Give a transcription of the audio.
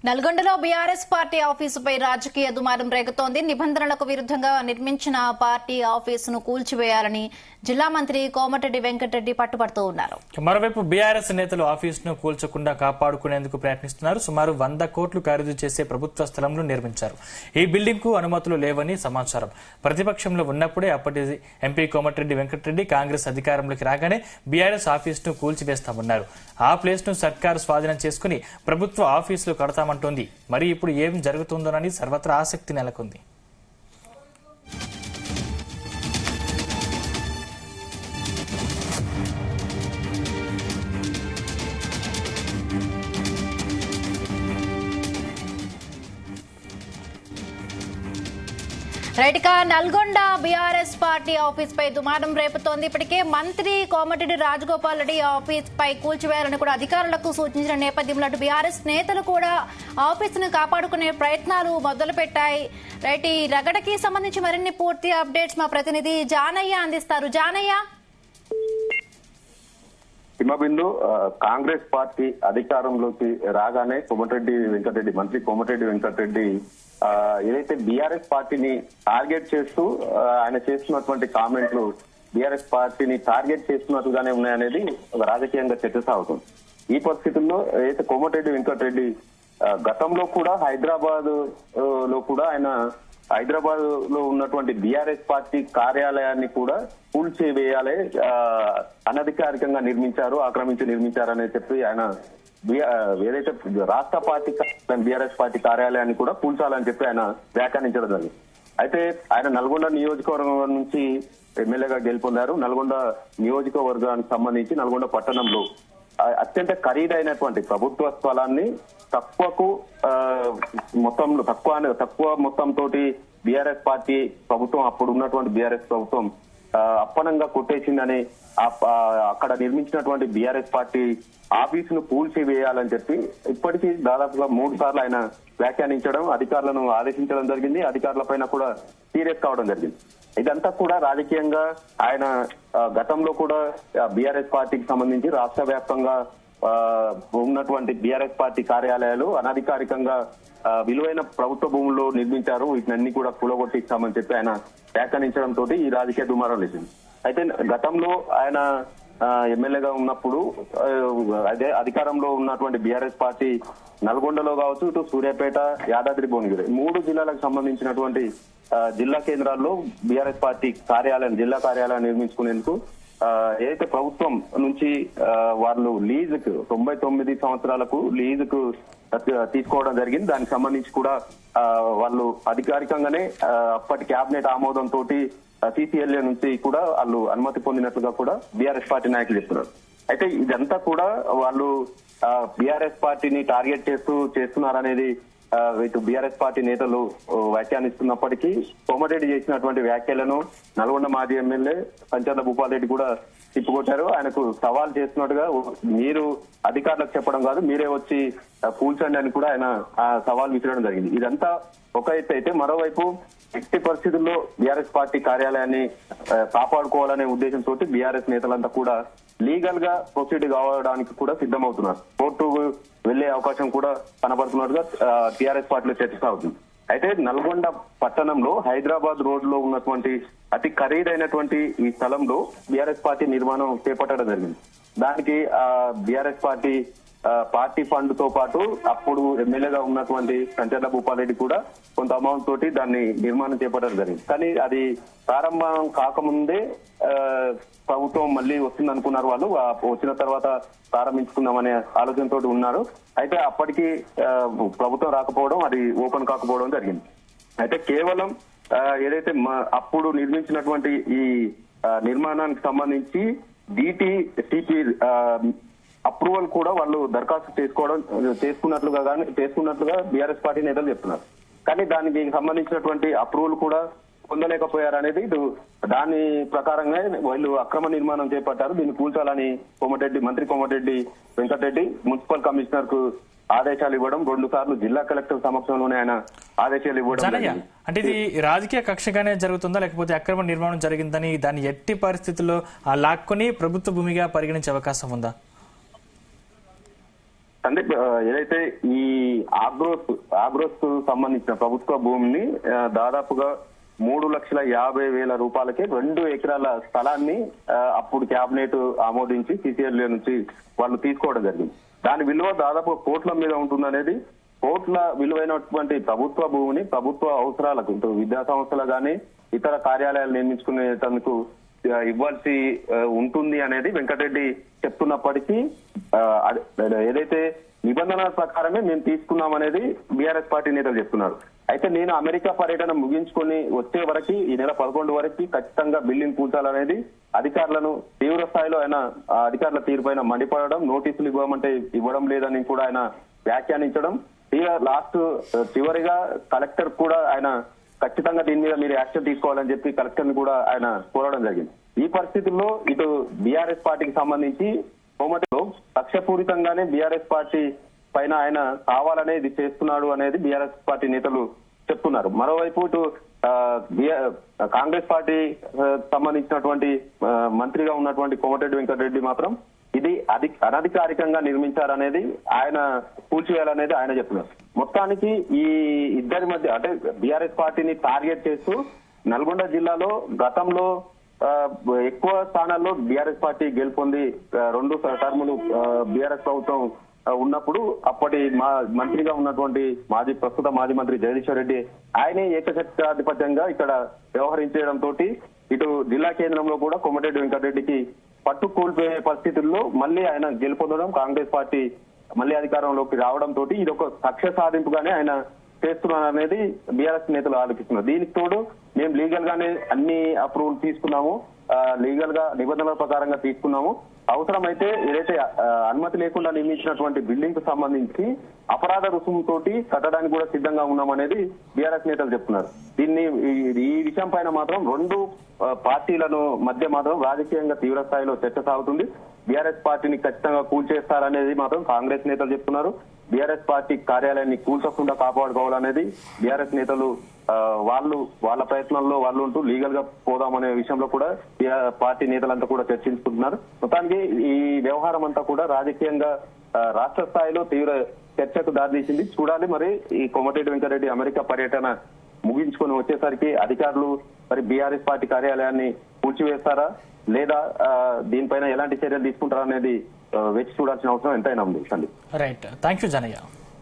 నల్గొండలో BRS party ఆఫీసుపై రాజకీయ దుమారం రేగుతోంది. నిబంధనలకు విరుద్ధంగా నిర్మించిన పార్టీ ఆఫీసును కూల్చివేయాలని జిల్లా మంత్రి కోమటిరెడ్డి వెంకటరెడ్డి పట్టుబడుతూ ఉన్నారు. మరోవైపు బీఆర్ఎస్ నేతలు ఆఫీసును కూల్చకుండా కాపాడుకునేందుకు ప్రయత్నిస్తున్నారు. సుమారు 100 కోట్లు ఖరీదు చేసే ప్రభుత్వ స్థలంలో నిర్మించారు. ఈ బిల్డింగ్ కు అనుమతులు లేవని సమాచారం. ప్రతిపక్షంలో ఉన్నప్పుడే అప్పటి ఎంపీ కోమటిరెడ్డి వెంకటరెడ్డి కాంగ్రెస్ అధికారంలోకి రాగానే బీఆర్ఎస్ ఆఫీసును కూల్చివేస్తామన్నారు. ఆ ప్లేస్ ను సర్కారు స్వాధీనం చేసుకుని ప్రభుత్వ ఆఫీసులు కడతామంటోంది. మరి ఇప్పుడు ఏం జరుగుతుందోనని సర్వత్రా ఆసక్తి నెలకొంది. రైట్గా నల్గొండ బీఆర్ఎస్ పార్టీ ఆఫీస్ పై దుమారం రేపుతోంది. ఇప్పటికే మంత్రి కోమటిరెడ్డి రాజగోపాల్ రెడ్డి ఆఫీస్ పై కూల్చివేయాలని కూడా అధికారులకు సూచించిన నేపథ్యంలో అటు బీఆర్ఎస్ నేతలు కూడా ఆఫీసును కాపాడుకునే ప్రయత్నాలు మొదలు పెట్టాయి. రైట్, ఈ రగడకి సంబంధించి మరిన్ని పూర్తి అప్డేట్స్ మా ప్రతినిధి జానయ్య అందిస్తారు. జానయ్య, హిమబిందు కాంగ్రెస్ పార్టీ అధికారంలోకి రాగానే మంత్రి కోమటిరెడ్డి వెంకటరెడ్డి ఏదైతే బీఆర్ఎస్ పార్టీని టార్గెట్ చేస్తూ ఆయన చేస్తున్నటువంటి కామెంట్లు బీఆర్ఎస్ పార్టీని టార్గెట్ చేస్తున్నట్టుగానే ఉన్నాయనేది ఒక రాజకీయంగా చర్చ సాగుతుంది. ఈ పరిస్థితుల్లో ఏదైతే కోమటిరెడ్డి వెంకటరెడ్డి గతంలో కూడా హైదరాబాద్ లో ఉన్నటువంటి బీఆర్ఎస్ పార్టీ కార్యాలయాన్ని కూడా కూల్చివేయాలి, అనధికారికంగా ఆక్రమించి నిర్మించారని చెప్పి ఆయన ఏదైతే రాష్ట్ర పార్టీ బీఆర్ఎస్ పార్టీ కార్యాలయాన్ని కూడా కూల్చాలని చెప్పి ఆయన వ్యాఖ్యానించడం జరిగింది. అయితే ఆయన నల్గొండ నియోజకవర్గం నుంచి ఎమ్మెల్యేగా గెలుపొందారు. నల్గొండ నియోజకవర్గానికి సంబంధించి నల్గొండ పట్టణంలో అత్యంత ఖరీదైనటువంటి ప్రభుత్వ స్థలాన్ని తక్కువ మొత్తంతో బీఆర్ఎస్ పార్టీ ప్రభుత్వం, అప్పుడు ఉన్నటువంటి బీఆర్ఎస్ ప్రభుత్వం అప్పనంగా కొట్టేసిందని అక్కడ నిర్మించినటువంటి బీఆర్ఎస్ పార్టీ ఆఫీసును కూల్చివేయాలని చెప్పి ఇప్పటికీ దాదాపుగా 3 సార్లు ఆయన వ్యాఖ్యానించడం, అధికారులను ఆదేశించడం జరిగింది. అధికారుల పైన కూడా సీరియస్ కావడం జరిగింది. ఇదంతా కూడా రాజకీయంగా ఆయన గతంలో కూడా బీఆర్ఎస్ పార్టీకి సంబంధించి రాష్ట్ర వ్యాప్తంగా ఉన్నటువంటి బీఆర్ఎస్ పార్టీ కార్యాలయాలు అనధికారికంగా విలువైన ప్రభుత్వ భూముల్లో నిర్మించారు, వీటినన్ని కూడా కూలగొట్టిస్తామని చెప్పి ఆయన వ్యాఖ్యానించడంతో ఈ రాజకీయ దుమారం లేచింది. అయితే గతంలో ఆయన ఎమ్మెల్యేగా ఉన్నప్పుడు అదే అధికారంలో ఉన్నటువంటి బీఆర్ఎస్ పార్టీ నల్గొండలో కావచ్చు, ఇటు సూర్యాపేట, యాదాద్రి భువనగిరి 3 జిల్లాలకు సంబంధించినటువంటి జిల్లా కేంద్రాల్లో బీఆర్ఎస్ పార్టీ జిల్లా కార్యాలయం నిర్మించుకునేందుకు ఏదైతే ప్రభుత్వం నుంచి వాళ్ళు లీజుకు 99 సంవత్సరాలకు లీజుకు తీసుకోవడం జరిగింది. దానికి సంబంధించి కూడా వాళ్ళు అధికారికంగానే అప్పటి కేబినెట్ ఆమోదంతో సిసిఎల్ఏ నుంచి కూడా వాళ్ళు అనుమతి పొందినట్లుగా కూడా బీఆర్ఎస్ పార్టీ నాయకులు చెప్తున్నారు. అయితే ఇదంతా కూడా వాళ్ళు బీఆర్ఎస్ పార్టీని టార్గెట్ చేస్తున్నారనేది ఇటు బీఆర్ఎస్ పార్టీ నేతలు వ్యాఖ్యానిస్తున్నప్పటికీ కోమటిరెడ్డి చేసినటువంటి వ్యాఖ్యలను నల్గొండ మాజీ ఎమ్మెల్యే కంచర్ల భూపాల్ రెడ్డి కూడా తిప్పుకొట్టారు. ఆయనకు సవాల్ చేస్తున్నట్టుగా, మీరు అధికారులకు చెప్పడం కాదు, మీరే వచ్చి కూల్చండి అని కూడా ఆయన సవాల్ విసిరడం జరిగింది. ఇదంతా ఒక ఎత్తు అయితే, మరోవైపు ఎట్టి పరిస్థితుల్లో బీఆర్ఎస్ పార్టీ కార్యాలయాన్ని కాపాడుకోవాలనే ఉద్దేశంతో బీఆర్ఎస్ నేతలంతా కూడా లీగల్ గా ప్రొసీడ్ కావడానికి కూడా సిద్ధమవుతున్నారు. కోర్టుకు వెళ్లే అవకాశం కూడా కనబడుతున్నట్టుగా టీఆర్ఎస్ పార్టీలో చర్చ సాగుతుంది. అయితే నల్గొండ పట్టణంలో హైదరాబాద్ రోడ్ లో ఉన్నటువంటి అతి ఖరీదైనటువంటి ఈ స్థలంలో బీఆర్ఎస్ పార్టీ నిర్మాణం చేపట్టడం జరిగింది. దానికి బీఆర్ఎస్ పార్టీ ఫండ్ తో పాటు అప్పుడు ఎమ్మెల్యేగా ఉన్నటువంటి కంచర్ల భూపాల్ రెడ్డి కూడా కొంత అమౌంట్ తోటి దాన్ని నిర్మాణం చేపట్టడం జరిగింది. కానీ అది ప్రారంభం కాకముందే ప్రభుత్వం మళ్ళీ వస్తుంది అనుకున్నారు. వాళ్ళు వచ్చిన తర్వాత ప్రారంభించుకుందామనే ఆలోచనతో ఉన్నారు. అయితే అప్పటికి ప్రభుత్వం రాకపోవడం, అది ఓపెన్ కాకపోవడం జరిగింది. అయితే కేవలం ఏదైతే అప్పుడు నిర్మించినటువంటి ఈ నిర్మాణానికి సంబంధించి డిటిసిపి అప్రూవల్ కూడా వాళ్ళు దరఖాస్తు చేసుకున్నట్లుగా బీఆర్ఎస్ పార్టీ నేతలు చెప్తున్నారు. కానీ దానికి సంబంధించినటువంటి అప్రూవల్ కూడా పొందలేకపోయారనేది దాని ప్రకారంగా వీళ్ళు అక్రమ నిర్మాణం చేపట్టారు. దీన్ని కూల్చాలని మంత్రి కోమటిరెడ్డి వెంకటరెడ్డి మున్సిపల్ కమిషనర్ కు ఆదేశాలు ఇవ్వడం, 2 సార్లు జిల్లా కలెక్టర్ సమక్షంలోనే ఆయన ఆదేశాలు ఇవ్వడం. అంటే ఇది రాజకీయ కక్షగానే జరుగుతుందా, లేకపోతే అక్రమ నిర్మాణం జరిగిందని దాన్ని ఎట్టి పరిస్థితుల్లో లాక్కొని ప్రభుత్వ భూమిగా పరిగణించే అవకాశం ఉందా? అంటే ఏదైతే ఈ ఆగ్రోస్ సంబంధించిన ప్రభుత్వ భూమిని దాదాపుగా 3,50,000 రూపాయలకి 2 ఎకరాల స్థలాన్ని అప్పుడు కేబినెట్ ఆమోదించి సిసిఎల్ నుంచి వాళ్ళు తీసుకోవడం జరిగింది. దాని విలువ దాదాపు కోట్ల మీద ఉంటుందనేది, కోట్ల విలువైనటువంటి ప్రభుత్వ భూమిని ప్రభుత్వ అవసరాలకు విద్యా సంస్థలు గానీ ఇతర కార్యాలయాలు నిర్మించుకునేందుకు ఇవ్వాల్సి ఉంటుంది అనేది వెంకటరెడ్డి చెప్తున్నప్పటికీ ఏదైతే నిబంధనల ప్రకారమే మేము తీసుకున్నాం అనేది బీఆర్ఎస్ పార్టీ నేతలు చెప్తున్నారు. అయితే నేను అమెరికా పర్యటన ముగించుకొని వచ్చే వరకు ఈ నెల 11 వరకు ఖచ్చితంగా బిల్డింగ్ కూల్చాలనేది అధికారులను తీవ్ర స్థాయిలో ఆయన అధికారుల తీరుపైన మండిపడడం, నోటీసులు ఇవ్వమంటే ఇవ్వడం లేదని కూడా ఆయన వ్యాఖ్యానించడం, చివరిగా కలెక్టర్ కూడా ఆయన ఖచ్చితంగా దీని మీద మీరు యాక్షన్ తీసుకోవాలని చెప్పి కలెక్టర్ ని కూడా ఆయన కోరడం జరిగింది. ఈ పరిస్థితుల్లో ఇటు బీఆర్ఎస్ పార్టీకి సంబంధించి కోమటిలో కక్షపూరితంగానే బీఆర్ఎస్ పార్టీ పైన ఆయన కావాలనే ఇది చేస్తున్నాడు అనేది బీఆర్ఎస్ పార్టీ నేతలు చెప్తున్నారు. మరోవైపు ఇటు కాంగ్రెస్ పార్టీ సంబంధించినటువంటి మంత్రిగా ఉన్నటువంటి కోమటిరెడ్డి వెంకటరెడ్డి మాత్రం ఇది అనధికారికంగా నిర్మించారనేది ఆయన కూల్చివేయాలనేది ఆయన చెప్తున్నారు. మొత్తానికి ఈ ఇద్దరి మధ్య అంటే బీఆర్ఎస్ పార్టీని టార్గెట్ చేస్తూ నల్గొండ జిల్లాలో గతంలో ఎక్కువ స్థానాల్లో బీఆర్ఎస్ పార్టీ గెలుపొంది 2 టర్ములు బీఆర్ఎస్ ప్రభుత్వం ఉన్నప్పుడు అప్పటి మంత్రిగా ఉన్నటువంటి ప్రస్తుత మాజీ మంత్రి జగదీశ్వర్ రెడ్డి ఆయనే ఏకశక్తాధిపత్యంగా ఇక్కడ వ్యవహరించడంతో ఇటు జిల్లా కేంద్రంలో కూడా కోమటిరెడ్డి వెంకటరెడ్డికి పట్టు కోల్పోయే పరిస్థితుల్లో మళ్ళీ ఆయన గెలుపొందడం, కాంగ్రెస్ పార్టీ మళ్ళీ అధికారంలోకి రావడంతో ఇది ఒక కక్ష సాధింపుగానే ఆయన చేస్తున్నారనేది బీఆర్ఎస్ నేతలు ఆలోచిస్తున్నారు. దీనికి తోడు మేము లీగల్ గానే అన్ని అప్రూవల్ తీసుకున్నాము, లీగల్ గా నిబంధనల ప్రకారంగా తీసుకున్నాము, అవసరమైతే ఏదైతే అనుమతి లేకుండా నిర్మించినటువంటి బిల్డింగ్ కు సంబంధించి అపరాధ రుసుముతో కట్టడానికి కూడా సిద్ధంగా ఉన్నామనేది బీఆర్ఎస్ నేతలు చెప్తున్నారు. ఈ విషయం పైన మాత్రం 2 పార్టీలను మధ్య మాత్రం రాజకీయంగా తీవ్ర స్థాయిలో చర్చ సాగుతుంది. బీఆర్ఎస్ పార్టీని ఖచ్చితంగా కూల్చేస్తారనేది మాత్రం కాంగ్రెస్ నేతలు చెప్తున్నారు. బీఆర్ఎస్ పార్టీ కార్యాలయాన్ని కూల్చకుండా కాపాడుకోవాలనేది బీఆర్ఎస్ నేతలు వాళ్ళ ప్రయత్నంలో వాళ్ళు ఉంటూ లీగల్ గా పోదామనే విషయంలో కూడా పార్టీ నేతలంతా కూడా చర్చించుకుంటున్నారు. మొత్తానికి ఈ వ్యవహారం అంతా కూడా రాజకీయంగా రాష్ట్ర స్థాయిలో తీవ్ర చర్చకు దారితీసింది. చూడాలి మరి ఈ కోమటిరెడ్డి వెంకటరెడ్డి అమెరికా పర్యటన ముగించుకొని వచ్చేసరికి అధికారులు మరి బీఆర్ఎస్ పార్టీ కార్యాలయాన్ని కూల్చివేస్తారా లేదా దీనిపైన ఎలాంటి చర్యలు తీసుకుంటారా అనేది వేచి చూడాల్సిన అవసరం ఎంతైనా ఉంది. Right, thank you Janaiah.